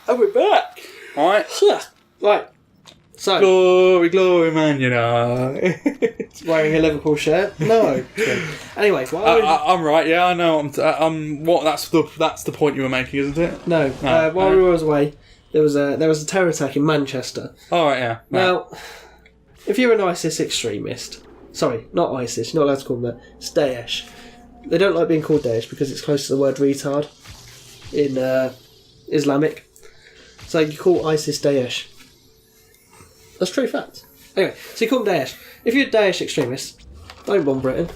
And we're back. Right. Right. So. Glory, man, you know. Wearing a Liverpool shirt? No. Anyway, I'm right, yeah, I know. That's the point you were making, isn't it? No. While we were away, there was a terror attack in Manchester. Oh, right, yeah. Now, if you're an ISIS extremist, sorry, not ISIS, you're not allowed to call them that, it's Daesh. They don't like being called Daesh because it's close to the word retard in Islamic. So you call ISIS Daesh. That's true fact. Anyway, so you call them Daesh. If you're a Daesh extremist, don't bomb Britain.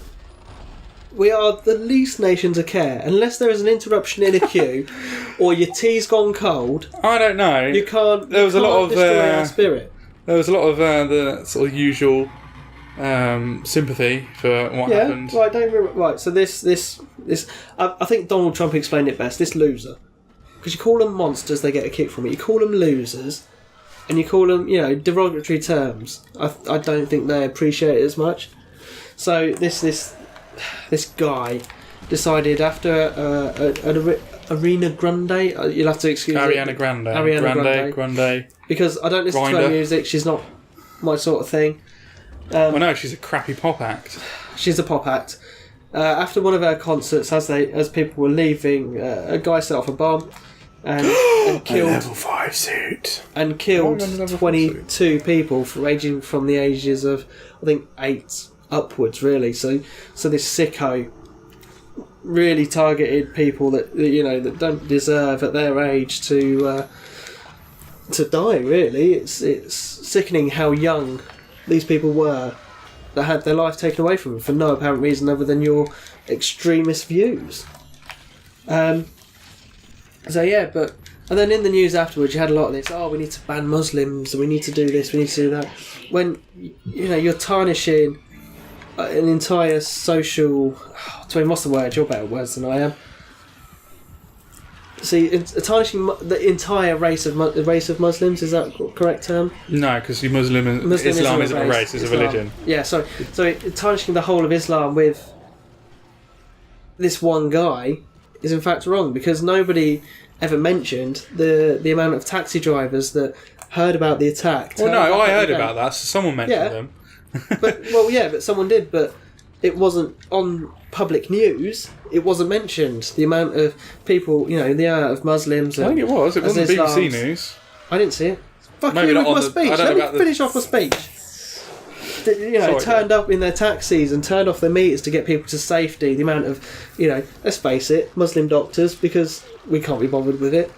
We are the least nation to care. Unless there is an interruption in a queue or your tea's gone cold. I don't know. You can't. There was a lot of destroy our spirit. There was a lot of the sort of usual sympathy for what happened. Right. Don't remember. Right. So this. I think Donald Trump explained it best. This loser, because you call them monsters, they get a kick from it. You call them losers, and you call them, derogatory terms. I don't think they appreciate it as much. So this guy decided after an Arena Grande. You'll have to excuse Ariana it. Grande. Because I don't listen to her music. She's not my sort of thing. Well, no, she's a crappy pop act. She's a pop act. After one of her concerts, as people were leaving, a guy set off a bomb and killed a level 5 suit and killed 22 people, ranging from the ages of I think 8 upwards. Really, so this sicko really targeted people that don't deserve at their age to die. Really, it's sickening how young these people were that had their life taken away from them for no apparent reason other than your extremist views. And then in the news afterwards you had a lot of this, we need to ban Muslims and we need to do this, we need to do that, when you're tarnishing an entire social... what's the word? You're better at words than I am. See, tarnishing the entire race of Muslims, is that the correct term? No, because Islam isn't a race, it's a religion. Yeah, so tarnishing the whole of Islam with this one guy is in fact wrong, because nobody ever mentioned the amount of taxi drivers that heard about the attack. Well, no, I heard about that, so someone mentioned them. but someone did, but it wasn't on public news. It wasn't mentioned. The amount of people, the amount of Muslims. I think it was. It wasn't Islams. BBC News. I didn't see it. Fuck Maybe you not with my speech. Let me finish off my speech. Sorry, turned up in their taxis and turned off their meters to get people to safety. The amount of, let's face it, Muslim doctors, because we can't be bothered with it,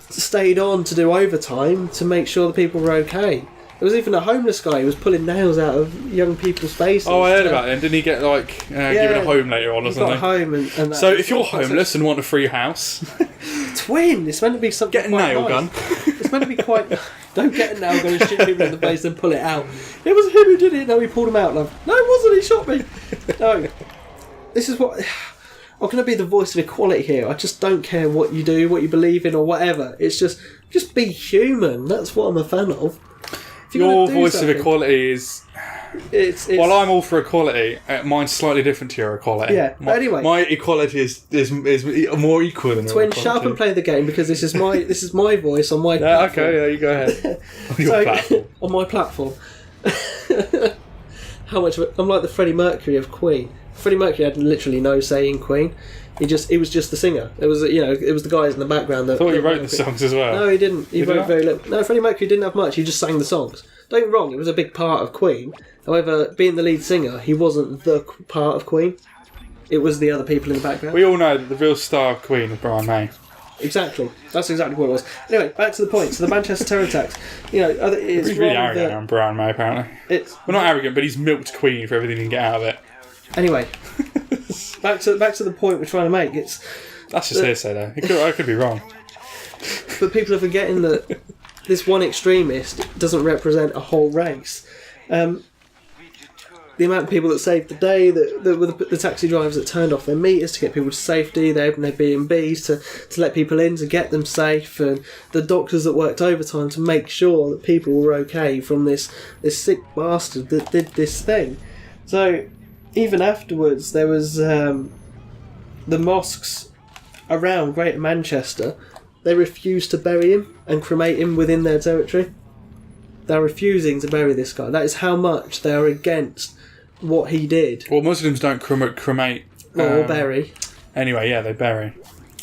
stayed on to do overtime to make sure the people were okay. There was even a homeless guy who was pulling nails out of young people's faces. Oh, I heard about him. Didn't he get given a home later on or something? Got home and that. So if you're homeless and want a free house, twin. It's meant to be something. Get a nail gun. It's meant to be quite. Don't get a nail gun and shoot people in the face and pull it out. It was him who did it. No, he pulled him out. Love. No, it wasn't. He shot me. No. This is what. I'm going to be the voice of equality here. I just don't care what you do, what you believe in, or whatever. It's just be human. That's what I'm a fan of. Your voice of equality is... It's While I'm all for equality, mine's slightly different to your equality. Yeah, but anyway... My equality is more equal than your Twin, equality. shut up and play the game, because this is my voice on my platform. Okay, yeah, you go ahead. On your platform. On my platform. How much... I'm like the Freddie Mercury of Queen. Freddie Mercury had literally no say in Queen. He was just the singer. It was the guys in the background that... I thought he wrote the songs as well. No, he didn't. He wrote very little. No, Freddie Mercury didn't have much. He just sang the songs. Don't get me wrong, it was a big part of Queen. However, being the lead singer, he wasn't the part of Queen. It was the other people in the background. We all know that the real star of Queen is Brian May. Exactly. That's exactly what it was. Anyway, back to the point. So the Manchester terror attacks. It's he's really arrogant on Brian May, apparently. Not arrogant, but he's milked Queen for everything he can get out of it. Anyway, back to the point we're trying to make. That's just hearsay, though. I could be wrong. But people are forgetting that this one extremist doesn't represent a whole race. The amount of people that saved the day, the taxi drivers that turned off their meters to get people to safety, they opened their B&Bs to let people in, to get them safe, and the doctors that worked overtime to make sure that people were okay from this sick bastard that did this thing. So even afterwards, there was the mosques around Greater Manchester they refuse to bury him and cremate him within their territory. They're refusing to bury this guy. That is how much they are against what he did. Well, Muslims don't cremate. Or bury. Anyway, yeah, they bury.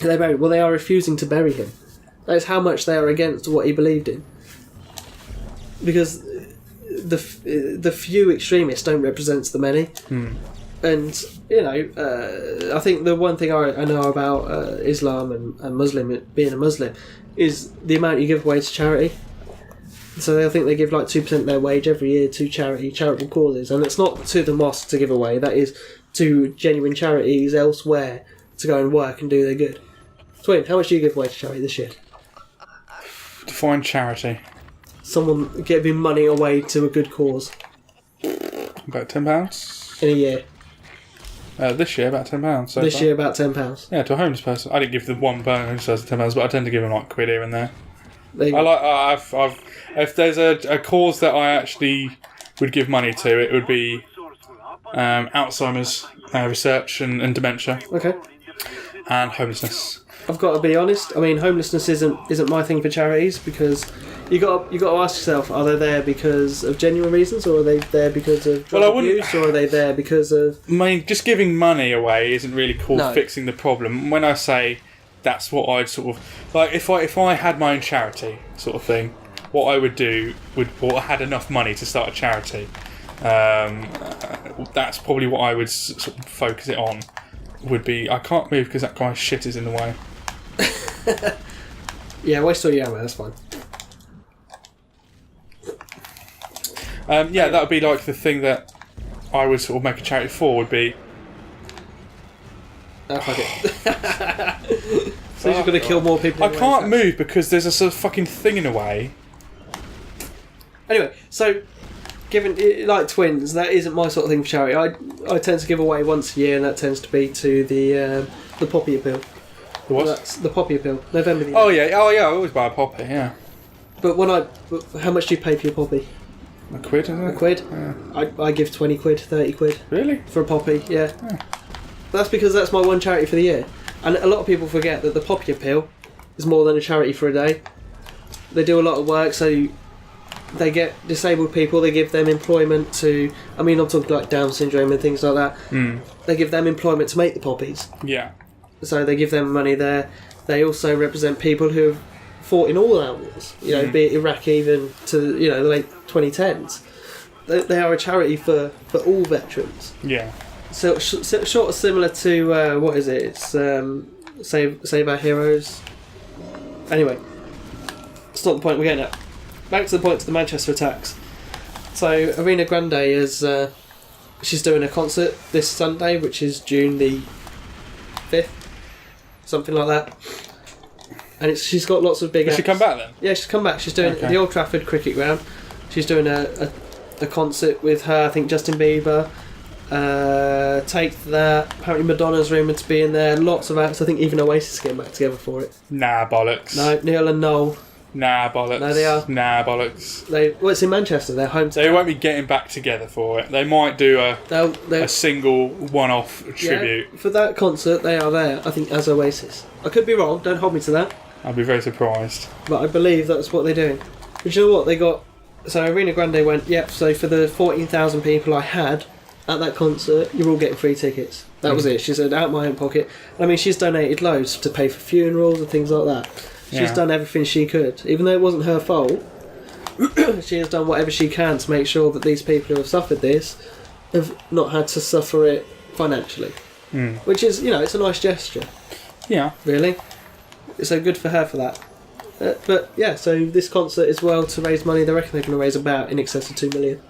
Well, they are refusing to bury him. That is how much they are against what he believed in. Because the few extremists don't represent the many. And, I think the one thing I know about Islam and Muslim, being a Muslim, is the amount you give away to charity. So I think they give like 2% of their wage every year to charitable causes. And it's not to the mosque to give away, that is to genuine charities elsewhere to go and work and do their good. Twin, how much do you give away to charity this year? Define charity. Someone giving money away to a good cause. About £10? In a year. This year, about £10. So this far. year, about £10. Yeah, to a homeless person. I didn't give the one homeless person £10, but I tend to give them like quid here and there. If there's a cause that I actually would give money to, it would be Alzheimer's research and dementia. Okay. And homelessness. I've got to be honest. I mean, homelessness isn't my thing for charities, because you got to ask yourself: are they there because of genuine reasons, or are they there because of drug abuse, or are they there because of? I mean, just giving money away isn't really called fixing the problem. When I say that's what I'd sort of like, if I had my own charity sort of thing, what I would do or had enough money to start a charity. That's probably what I would sort of focus it on. Would be I can't move because that guy's shit is in the way. Yeah, wait till you hammer, that's fine. That would be like the thing that I would sort of make a charity for would be. Oh, fuck it. So you're going to kill more people. I can't move because there's a sort of fucking thing in the way. Anyway, so given like Twins, that isn't my sort of thing for charity. I tend to give away once a year, and that tends to be to the poppy appeal. The what? That's the poppy appeal. November. Yeah. I always buy a poppy. Yeah. But how much do you pay for your poppy? A quid, isn't it? A quid? Yeah. I give 20 quid, 30 quid. Really? For a poppy, yeah. But that's because that's my one charity for the year. And a lot of people forget that the poppy appeal is more than a charity for a day. They do a lot of work, so they get disabled people, they give them employment to... I mean, I'm talking like Down syndrome and things like that. They give them employment to make the poppies. Yeah. So they give them money there. They also represent people who have fought in all our wars, be it Iraq even to the late 2010s. They are a charity for all veterans. Yeah. So sort of similar to what is it? It's Save Our Heroes. Anyway, it's not the point we're getting at. Back to the point to the Manchester attacks. So Arena Grande is she's doing a concert this Sunday, which is June the 5th, something like that. And she's got lots of big acts. Did she come back then? Yeah, she's come back. She's doing the Old Trafford cricket ground. She's doing a concert with her, I think Justin Bieber. Take That. Apparently Madonna's rumoured to be in there. Lots of acts. I think even Oasis are getting back together for it. Nah, bollocks. No, Neil and Noel. Nah, bollocks. No, they are. Nah, bollocks. It's in Manchester. Their hometown. They won't be getting back together for it. They might do a single one-off tribute. Yeah, for that concert, they are there, I think, as Oasis. I could be wrong. Don't hold me to that. I'd be very surprised. But I believe that's what they're doing. But you know what? They got... So Arena Grande went, yep, so for the 14,000 people I had at that concert, you're all getting free tickets. That was it. She said, out my own pocket. And I mean, she's donated loads to pay for funerals and things like that. She's done everything she could. Even though it wasn't her fault, she has done whatever she can to make sure that these people who have suffered this have not had to suffer it financially. Which is, it's a nice gesture. Yeah. Really. So good for her for that. But yeah, so this concert as well, to raise money, they reckon they're going to raise about in excess of 2 million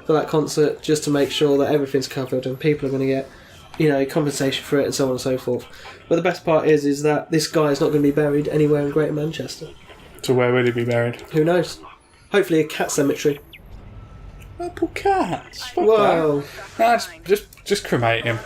for that concert, just to make sure that everything's covered and people are going to get compensation for it and so on and so forth. But the best part is that this guy is not going to be buried anywhere in Greater Manchester. So where will he be buried? Who knows? Hopefully a cat cemetery. Poor cats. Well, just cremate him.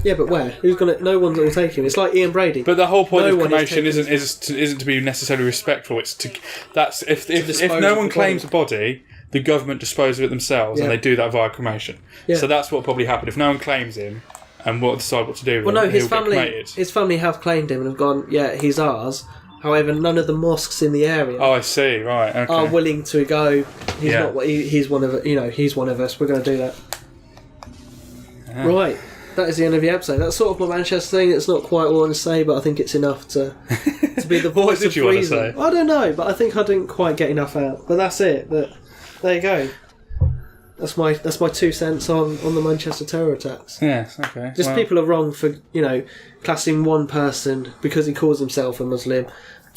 Yeah, but where? Who's gonna? No one's going to take him. It's like Ian Brady. But the whole point of cremation isn't to be necessarily respectful. It's to if no one claims a body, the government dispose of it themselves, and they do that via cremation. Yeah. So that's what probably happened. If no one claims him and decide what to do with him, his family have claimed him and have gone, yeah, he's ours, However, none of the mosques in the area Oh, I see. Right. Okay. are willing to go. He's Yeah. not. He's one of. He's one of us. We're going to do that. Yeah. Right. That is the end of the episode. That's sort of my Manchester thing. It's not quite all I want to say, but I think it's enough to be the voice What did of you want to reason. say? I don't know, but I think I didn't quite get enough out. But that's it. But there you go. That's my 2 cents on the Manchester terror attacks. Yes. Okay. Just well, people are wrong for classing one person because he calls himself a Muslim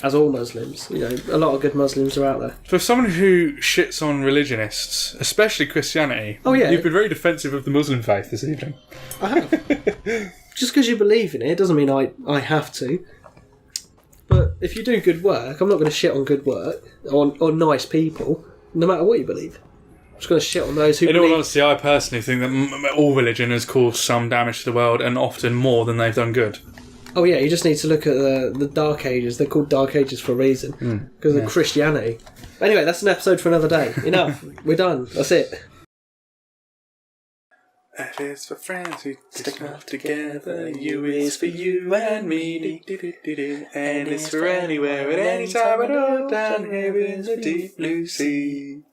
as all Muslims. A lot of good Muslims are out there. For someone who shits on religionists, especially Christianity, Oh, yeah. you've been very defensive of the Muslim faith this evening. I have. Just because you believe in it doesn't mean I have to. But if you do good work, I'm not going to shit on good work or nice people, no matter what you believe. I'm just going to shit on those who In believe... all honesty, I personally think that all religion has caused some damage to the world, and often more than they've done good. Oh yeah, you just need to look at the Dark Ages. They're called Dark Ages for a reason. Because of Christianity. Anyway, that's an episode for another day. Enough. We're done. That's it. F is for friends who stick up together. U is for you and me. And it's for anywhere at any time. And all down here is a deep blue sea.